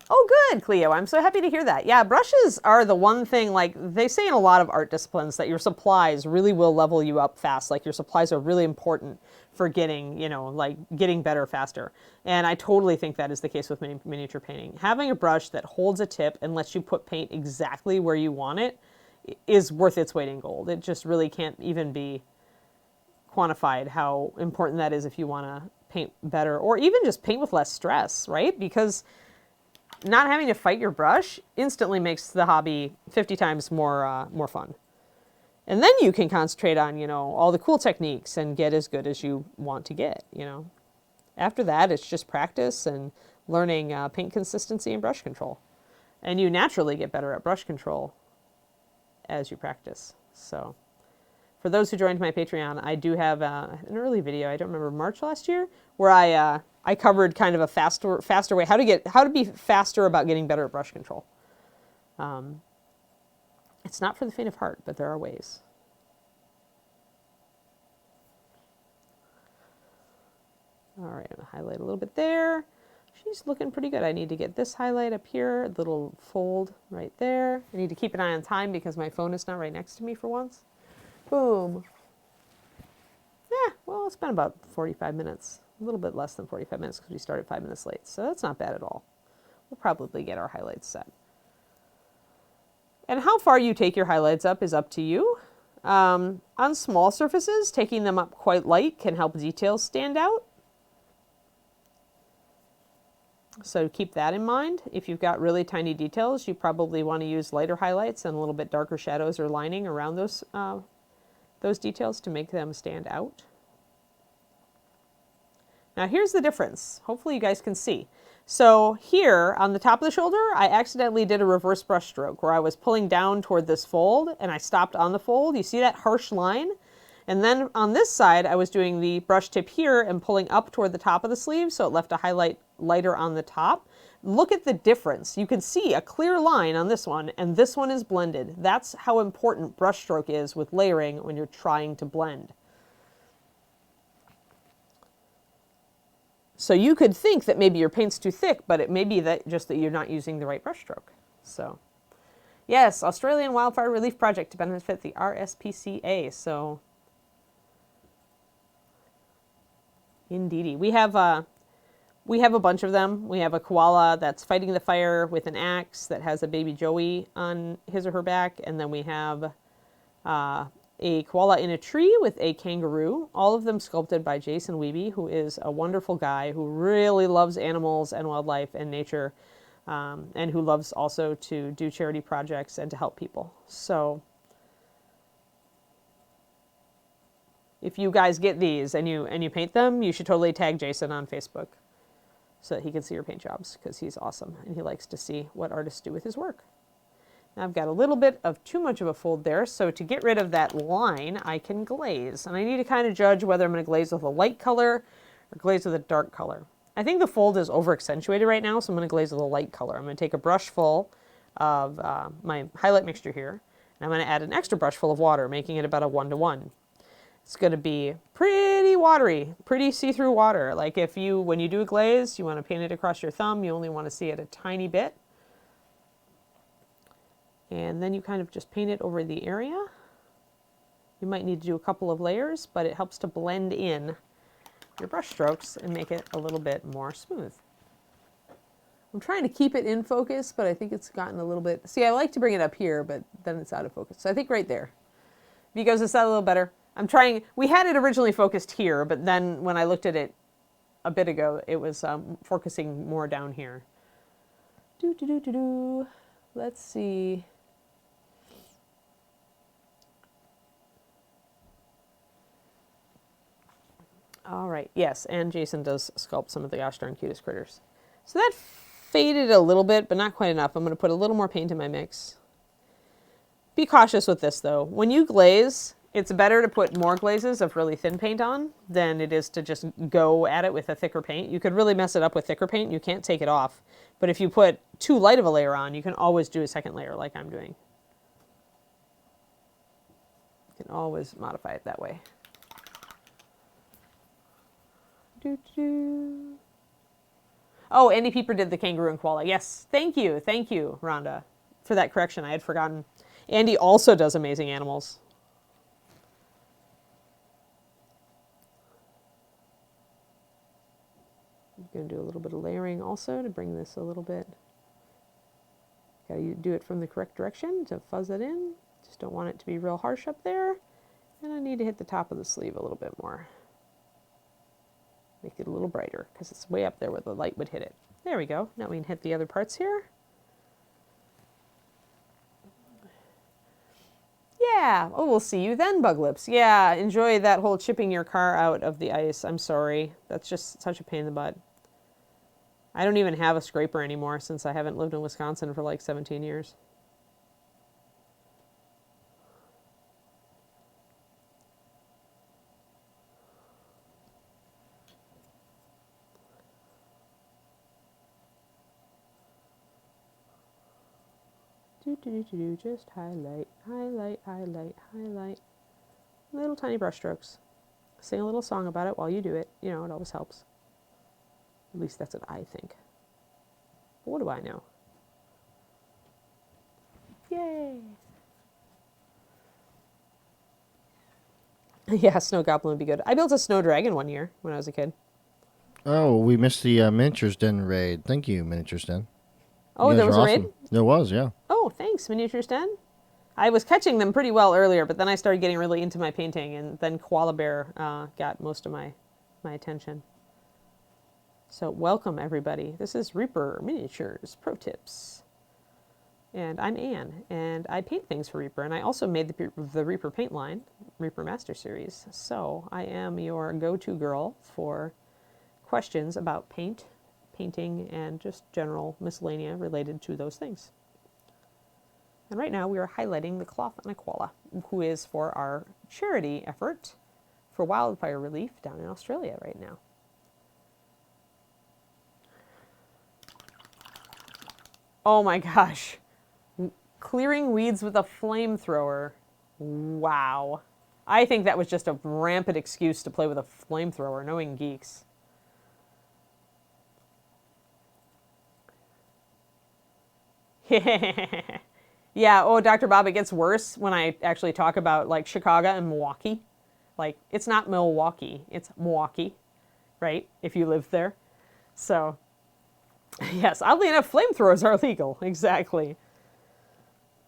Oh, good, Cleo. I'm so happy to hear that. Yeah, brushes are the one thing, like they say in a lot of art disciplines, that your supplies really will level you up fast. Like your supplies are really important for getting, you know, like getting better faster. And I totally think that is the case with miniature painting. Having a brush that holds a tip and lets you put paint exactly where you want it is worth its weight in gold. It just really can't even be quantified how important that is if you want to paint better or even just paint with less stress, right? Because not having to fight your brush instantly makes the hobby 50 times more fun. And then you can concentrate on, you know, all the cool techniques and get as good as you want to get, you know. After that, it's just practice and learning paint consistency and brush control. And you naturally get better at brush control as you practice. So for those who joined my Patreon, I do have an early video, I don't remember, March last year, where I covered kind of a faster way, how to be faster about getting better at brush control. It's not for the faint of heart, but there are ways. All right, I'm gonna highlight a little bit there. She's looking pretty good. I need to get this highlight up here, a little fold right there. I need to keep an eye on time because my phone is not right next to me for once. Boom. Yeah, well, it's been about 45 minutes. A little bit less than 45 minutes because we started 5 minutes late. So that's not bad at all. We'll probably get our highlights set. And how far you take your highlights up is up to you. On small surfaces, taking them up quite light can help details stand out. So keep that in mind. If you've got really tiny details, you probably want to use lighter highlights and a little bit darker shadows or lining around those details to make them stand out. Now here's the difference. Hopefully you guys can see. So here on the top of the shoulder, I accidentally did a reverse brush stroke where I was pulling down toward this fold and I stopped on the fold. You see that harsh line? And then on this side, I was doing the brush tip here and pulling up toward the top of the sleeve, so it left a highlight lighter on the top. Look at the difference. You can see a clear line on this one, and this one is blended. That's how important brush stroke is with layering when you're trying to blend. So you could think that maybe your paint's too thick, but it may be that just that you're not using the right brush stroke. So yes, Australian Wildfire Relief Project to benefit the RSPCA. So indeedy. We have a bunch of them. We have a koala that's fighting the fire with an axe that has a baby Joey on his or her back. And then we have a koala in a tree with a kangaroo. All of them sculpted by Jason Wiebe, who is a wonderful guy who really loves animals and wildlife and nature, and who loves also to do charity projects and to help people. So if you guys get these and you paint them, you should totally tag Jason on Facebook so that he can see your paint jobs, because he's awesome and he likes to see what artists do with his work. Now I've got a little bit of too much of a fold there, so to get rid of that line, I can glaze. And I need to kind of judge whether I'm going to glaze with a light color or glaze with a dark color. I think the fold is over accentuated right now, so I'm going to glaze with a light color. I'm going to take a brush full of my highlight mixture here, and I'm going to add an extra brush full of water, making it about a 1-to-1. It's going to be pretty watery, pretty see-through water. Like when you do a glaze, you want to paint it across your thumb, you only want to see it a tiny bit. And then you kind of just paint it over the area. You might need to do a couple of layers, but it helps to blend in your brush strokes and make it a little bit more smooth. I'm trying to keep it in focus, but I think it's gotten a little bit... See, I like to bring it up here, but then it's out of focus. So I think right there. Because it's that a little better. I'm trying... We had it originally focused here, but then when I looked at it a bit ago, it was focusing more down here. Let's see. All right, yes, and Jason does sculpt some of the gosh darn cutest critters. So that faded a little bit, but not quite enough. I'm going to put a little more paint in my mix. Be cautious with this, though. When you glaze, it's better to put more glazes of really thin paint on than it is to just go at it with a thicker paint. You could really mess it up with thicker paint. You can't take it off. But if you put too light of a layer on, you can always do a second layer like I'm doing. You can always modify it that way. Oh, Andy Pieper did the kangaroo and koala. Yes, thank you, Rhonda, for that correction. I had forgotten. Andy also does amazing animals. I'm going to do a little bit of layering also to bring this a little bit. Got to do it from the correct direction to fuzz it in. Just don't want it to be real harsh up there. And I need to hit the top of the sleeve a little bit more. Make it a little brighter because it's way up there where the light would hit it. There we go. Now we can hit the other parts here. Yeah. Oh, we'll see you then, Bug Lips. Yeah, enjoy that whole chipping your car out of the ice. I'm sorry. That's just such a pain in the butt. I don't even have a scraper anymore since I haven't lived in Wisconsin for like 17 years. Just highlight, highlight, highlight, highlight. Little tiny brush strokes. Sing a little song about it while you do it. You know, it always helps. At least that's what I think. But what do I know? Yay! Yeah, Snow Goblin would be good. I built a snow dragon one year when I was a kid. Oh, we missed the Miniatures Den raid. Thank you, Miniatures Den. Oh, You there guys was are a raid? awesome. There was, yeah. Oh, thanks, Miniatures Den. I was catching them pretty well earlier, but then I started getting really into my painting, and then Koala Bear got most of my attention. So welcome, everybody. This is Reaper Miniatures Pro Tips. And I'm Anne, and I paint things for Reaper, and I also made the Reaper paint line, Reaper Master Series. So I am your go-to girl for questions about painting, and just general miscellanea related to those things. And right now we are highlighting the cloth on a koala, who is for our charity effort for wildfire relief down in Australia right now. Oh my gosh. Clearing weeds with a flamethrower. Wow. I think that was just a rampant excuse to play with a flamethrower, knowing geeks. Yeah, oh, Dr. Bob, it gets worse when I actually talk about like Chicago and Milwaukee. Like, it's not Milwaukee, it's Milwaukee, right? If you live there. So, yes, oddly enough, flamethrowers are illegal, exactly.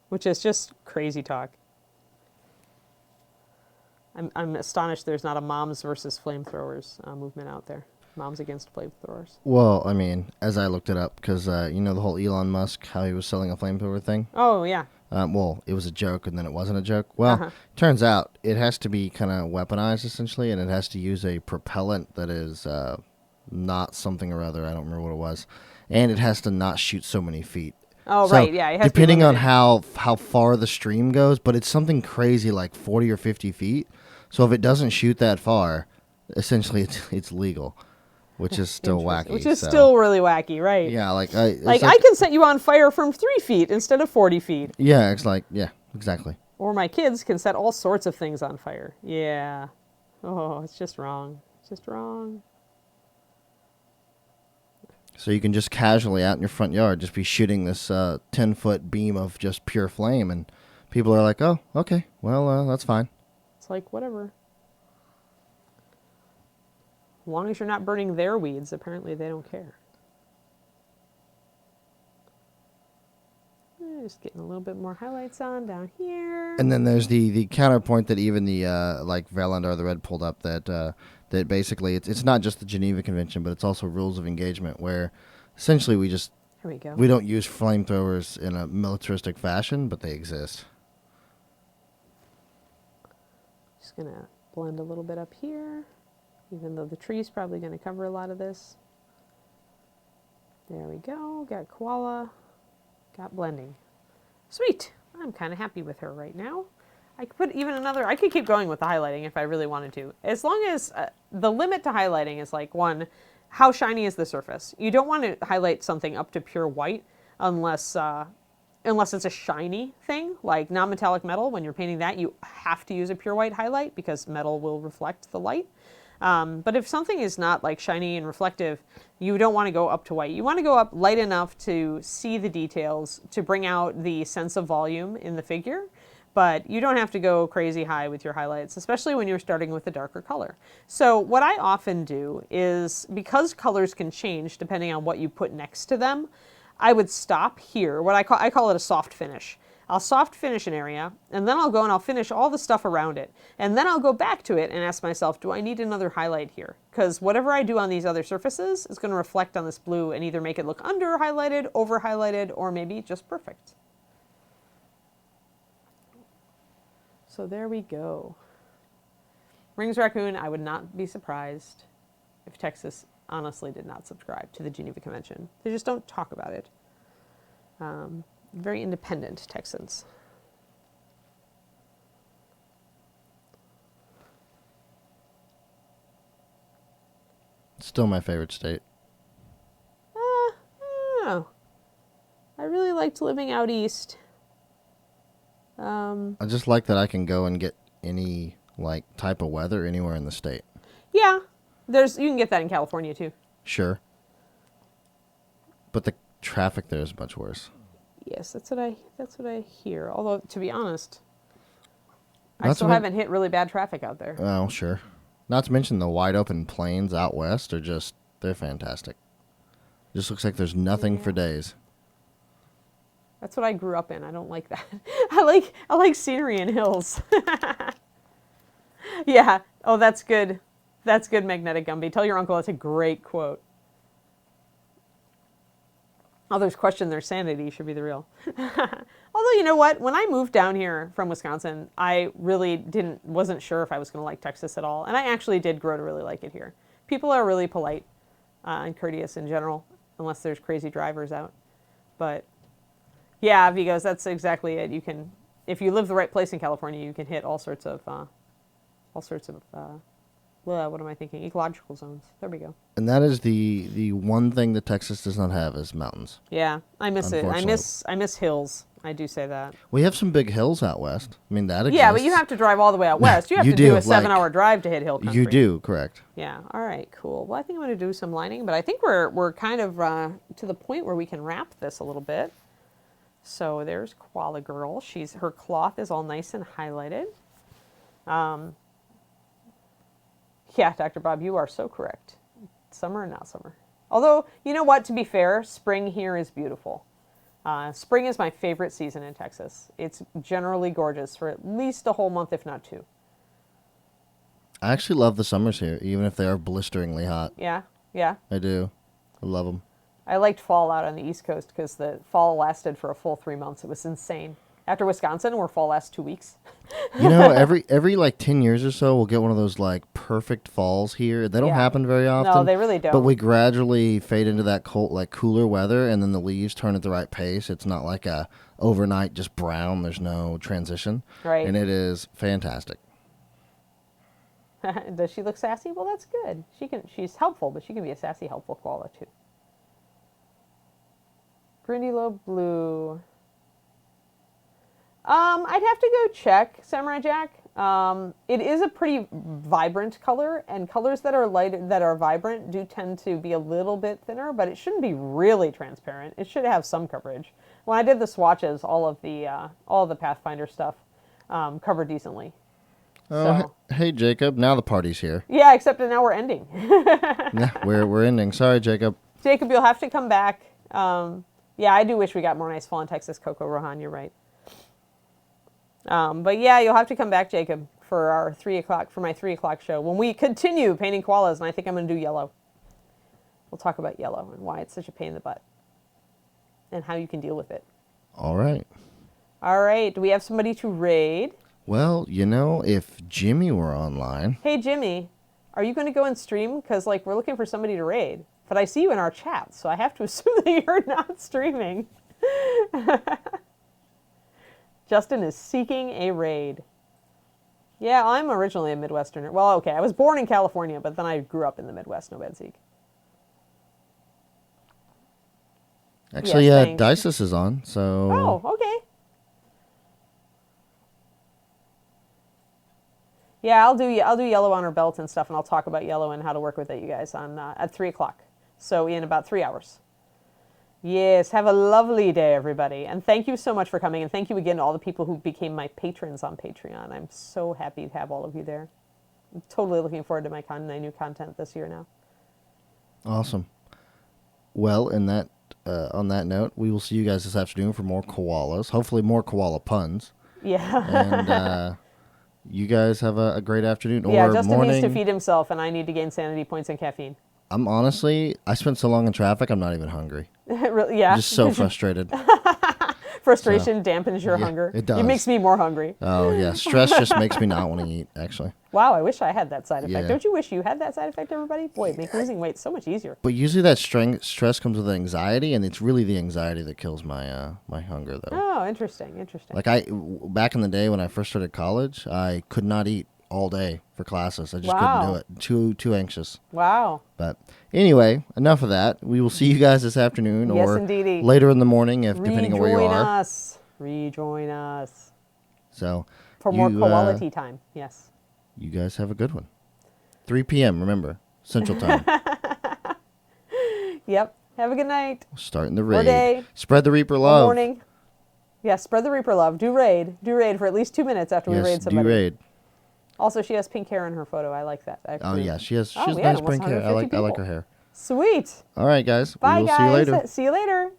Which is just crazy talk. I'm astonished there's not a moms versus flamethrowers movement out there. Moms against flamethrowers. Well, I mean, as I looked it up, because you know the whole Elon Musk, how he was selling a flamethrower thing? Oh, yeah. Well, it was a joke, and then it wasn't a joke. Well, turns out it has to be kind of weaponized, essentially, and it has to use a propellant that is not something or other. I don't remember what it was. And it has to not shoot so many feet. Oh, so, right, yeah. It has depending to be on how far the stream goes, but it's something crazy like 40 or 50 feet. So if it doesn't shoot that far, essentially it's legal. Which is still wacky. Which is still really wacky, right? Yeah, like I can set you on fire from 3 feet instead of 40 feet. Yeah, it's like, yeah, exactly. Or my kids can set all sorts of things on fire. Yeah. Oh, it's just wrong. It's just wrong. So you can just casually out in your front yard just be shooting this 10-foot beam of just pure flame, and people are like, oh, okay, well, that's fine. It's It's like, whatever. As long as you're not burning their weeds, apparently they don't care. Just getting a little bit more highlights on down here. And then there's the counterpoint that even the like Verlander or the Red pulled up that that basically it's not just the Geneva Convention, but it's also rules of engagement where essentially Here we go. we don't use flamethrowers in a militaristic fashion, but they exist. Just gonna blend a little bit up here, even though the tree's probably gonna cover a lot of this. There we go. Got Koala. Got blending. Sweet. I'm kind of happy with her right now. I could put even another, I could keep going with the highlighting if I really wanted to. As long as the limit to highlighting is like, one, how shiny is the surface? You don't want to highlight something up to pure white unless it's a shiny thing, like non-metallic metal. When you're painting that, you have to use a pure white highlight because metal will reflect the light. But if something is not like shiny and reflective, you don't want to go up to white. You want to go up light enough to see the details, to bring out the sense of volume in the figure. But you don't have to go crazy high with your highlights, especially when you're starting with a darker color. So what I often do is, because colors can change depending on what you put next to them, I would stop here. What I call it a soft finish. I'll soft finish an area, and then I'll go and I'll finish all the stuff around it. And then I'll go back to it and ask myself, do I need another highlight here? Because whatever I do on these other surfaces is going to reflect on this blue and either make it look under highlighted, over highlighted, or maybe just perfect. So there we go. Rings Raccoon, I would not be surprised if Texas honestly did not subscribe to the Geneva Convention. They just don't talk about it. Very independent Texans. Still my favorite state. I don't know. I really liked living out east. I just like that I can go and get any like type of weather anywhere in the state. Yeah, you can get that in California too. Sure. But the traffic there is much worse. Yes, that's what I hear. Although, to be honest, I Not to still men- haven't hit really bad traffic out there. Oh, sure. Not to mention the wide open plains out west are they're fantastic. Just looks like there's nothing for days. That's what I grew up in. I don't like that. I like scenery and hills. Yeah. Oh, that's good. That's good, Magnetic Gumby. Tell your uncle that's a great quote. Others question their sanity should be the real. Although, you know what? When I moved down here from Wisconsin, I really wasn't sure if I was going to like Texas at all. And I actually did grow to really like it here. People are really polite and courteous in general, unless there's crazy drivers out. But yeah, Vigos, that's exactly it. You can, if you live the right place in California, you can hit all sorts of what am I thinking? Ecological zones. There we go. And that is the one thing that Texas does not have is mountains. Yeah, I miss it. I Unfortunately. miss hills. I do say that. We have some big hills out west. I mean, that exists. Yeah, but you have to drive all the way out west. You have You to do a do, like- 7-hour drive to hit hill country. You do, correct. Yeah. All right. Cool. Well, I think I'm going to do some lining, but I think we're kind of to the point where we can wrap this a little bit. So there's Koala Girl. Her cloth is all nice and highlighted. Yeah, Dr. Bob, you are so correct. Summer and not summer. Although, you know what? To be fair, spring here is beautiful. Spring is my favorite season in Texas. It's generally gorgeous for at least a whole month, if not 2. I actually love the summers here, even if they are blisteringly hot. Yeah, yeah. I do. I love them. I liked fall out on the East Coast because the fall lasted for a full 3 months. It was insane. After Wisconsin, where fall lasts 2 weeks. You know, every like 10 years or so, we'll get one of those like perfect falls here. They don't Yeah. happen very often. No, they really don't. But we gradually fade into that cold, like cooler weather, and then the leaves turn at the right pace. It's not like a overnight just brown. There's no transition. Right. And it is fantastic. Does she look sassy? Well, that's good. She's helpful, but she can be a sassy, helpful koala too. Grindylow Blue. I'd have to go check Samurai Jack. It is a pretty vibrant color, and colors that are light, that are vibrant, do tend to be a little bit thinner, but it shouldn't be really transparent. It should have some coverage. When I did the swatches, all of the Pathfinder stuff covered decently. Oh, So hey Jacob. Now the party's here. yeah, except that now we're ending. Yeah, we're ending. Sorry, Jacob. Jacob, you'll have to come back. Yeah, I do wish we got more nice fall in Texas cocoa, Rohan. You're right. But yeah, you'll have to come back, Jacob, for our 3 o'clock for my 3 o'clock show when we continue painting koalas, and I think I'm going to do yellow. We'll talk about yellow and why it's such a pain in the butt, and how you can deal with it. All right. All right, do we have somebody to raid? Well, if Jimmy were online. Hey, Jimmy, are you going to go and stream? Because like we're looking for somebody to raid, but I see you in our chat, so I have to assume that you're not streaming. Justin is seeking a raid. Yeah, I'm originally a Midwesterner. Well, okay, I was born in California, but then I grew up in the Midwest, no bad Zeke. Actually, Yes, yeah, thanks. Dices is on, so. Oh, okay. Yeah, I'll do yellow on her belt and stuff, and I'll talk about yellow and how to work with it, you guys, on at 3 o'clock. So in about 3 hours. Yes, have a lovely day, everybody. And thank you so much for coming. And thank you again to all the people who became my patrons on Patreon. I'm so happy to have all of you there. I'm totally looking forward to my new content this year now. Awesome. Well, on that note, we will see you guys this afternoon for more koalas. Hopefully more koala puns. Yeah. And you guys have a great afternoon Yeah, or Justin morning. needs to feed himself, and I need to gain sanity points and caffeine. I spent so long in traffic, I'm not even hungry. Really, yeah. I'm just so frustrated. Frustration dampens your yeah, hunger. it does. It makes me more hungry. Oh, yeah. Stress just makes me not want to eat, actually. Wow, I wish I had that side effect. Yeah. Don't you wish you had that side effect, everybody? Boy, it makes losing weight so much easier. But usually that stress comes with anxiety, and it's really the anxiety that kills my my hunger, though. Oh, interesting. Like back in the day when I first started college, I could not eat all day for classes. I just couldn't do it. Too anxious. Wow. But anyway, enough of that. We will see you guys this afternoon Yes, or indeedy. later in the morning, depending on where you are. Rejoin us. So For more quality time. Yes. You guys have a good one. 3 p.m. Remember, Central Time. Yep. Have a good night. Starting the Or raid. day. Spread the Reaper Or love. morning. Yeah, spread the Reaper love. Do raid. Do raid for at least 2 minutes after we raid somebody. Do raid. Also, she has pink hair in her photo. I like that. Oh yeah, she has we had nice almost pink hair. I 150 like her people. hair. Sweet. All right, guys. Bye, We will guys. see you later. See you later.